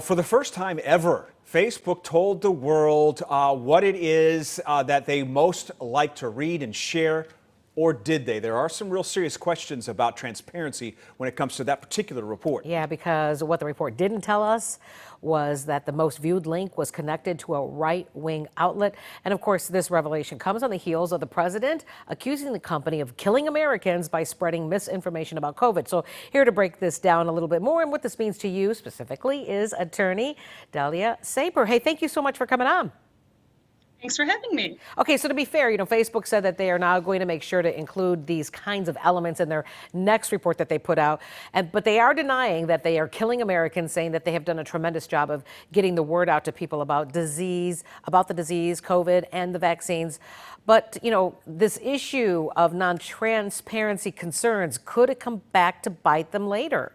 For the first time ever, Facebook told the world what it is that they most like to read and share, or did they? There are some real serious questions about transparency when it comes to that particular report. Yeah, because what the report didn't tell us was that the most viewed link was connected to a right-wing outlet. And of course, this revelation comes on the heels of the president accusing the company of killing Americans by spreading misinformation about COVID. So here to break this down a little bit more and what this means to you specifically is attorney Dalia Saper. Hey, thank you so much for coming on. Thanks for having me. Okay, so to be fair, Facebook said that they are now going to make sure to include these kinds of elements in their next report that they put out. But they are denying that they are killing Americans, saying that they have done a tremendous job of getting the word out to people about the disease, COVID, and the vaccines. But, this issue of non-transparency concerns, could it come back to bite them later?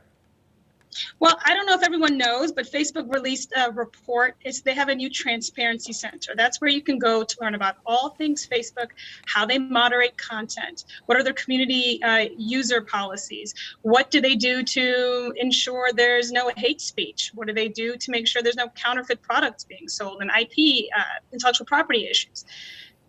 Well, I don't know if everyone knows, but Facebook released a report. They have a new transparency center. That's where you can go to learn about all things Facebook, how they moderate content, what are their community user policies, what do they do to ensure there's no hate speech, what do they do to make sure there's no counterfeit products being sold, and IP, intellectual property issues.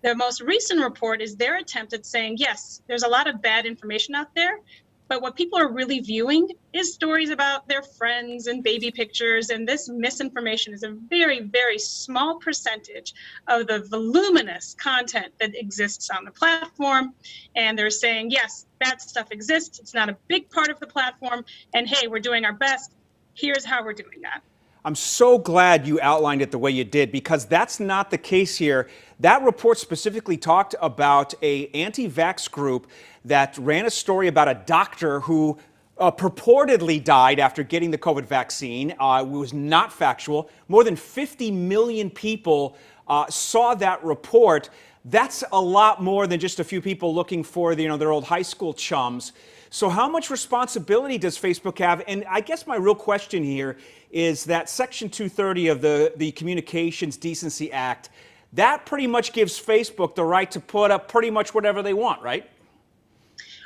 The most recent report is their attempt at saying, yes, there's a lot of bad information out there, but what people are really viewing is stories about their friends and baby pictures. And this misinformation is a very, very small percentage of the voluminous content that exists on the platform. And they're saying, yes, that stuff exists. It's not a big part of the platform. And hey, we're doing our best. Here's how we're doing that. I'm so glad you outlined it the way you did, because that's not the case here. That report specifically talked about an anti-vax group that ran a story about a doctor who purportedly died after getting the COVID vaccine. It was not factual. More than 50 million people saw that report. That's a lot more than just a few people looking for their old high school chums. So how much responsibility does Facebook have? And I guess my real question here is that Section 230 of the Communications Decency Act, that pretty much gives Facebook the right to put up pretty much whatever they want, right?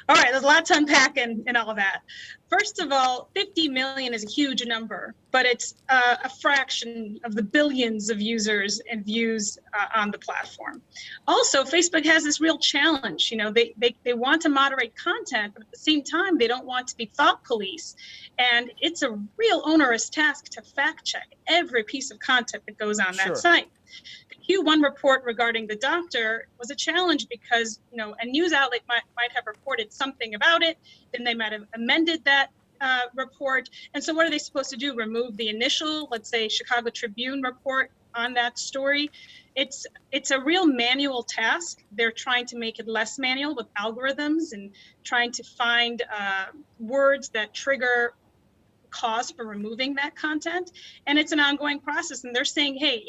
All right, there's a lot to unpack in all of that. First of all, 50 million is a huge number, but it's a fraction of the billions of users and views on the platform. Also, Facebook has this real challenge. They want to moderate content, but at the same time, they don't want to be thought police. And it's a real onerous task to fact check every piece of content that goes on that site. The Q1 report regarding the doctor was a challenge because, a news outlet might have reported something about it, then they might have amended that report. And so what are they supposed to do? Remove the initial, let's say, Chicago Tribune report on that story? It's a real manual task. They're trying to make it less manual with algorithms and trying to find words that trigger cause for removing that content. And it's an ongoing process. And they're saying, hey,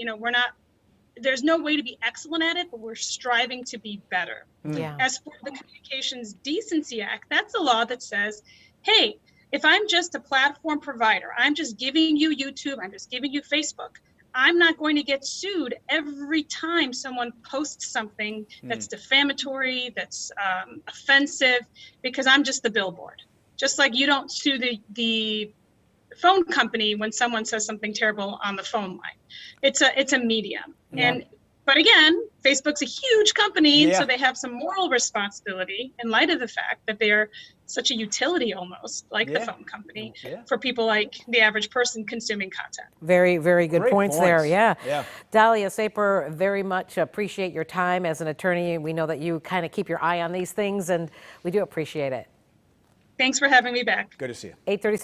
there's no way to be excellent at it, but we're striving to be better. Yeah. As for the Communications Decency Act, that's a law that says, hey, if I'm just a platform provider, I'm just giving you YouTube, I'm just giving you Facebook, I'm not going to get sued every time someone posts something that's defamatory, that's offensive, because I'm just the billboard. Just like you don't sue the phone company when someone says something terrible on the phone line. It's a medium. Yeah. But again, Facebook's a huge company, so they have some moral responsibility in light of the fact that they're such a utility almost, like the phone company, for people like the average person consuming content. Very, very good points there. Yeah. Dalia Saper, very much appreciate your time as an attorney. We know that you kind of keep your eye on these things, and we do appreciate it. Thanks for having me back. Good to see you. 8:37.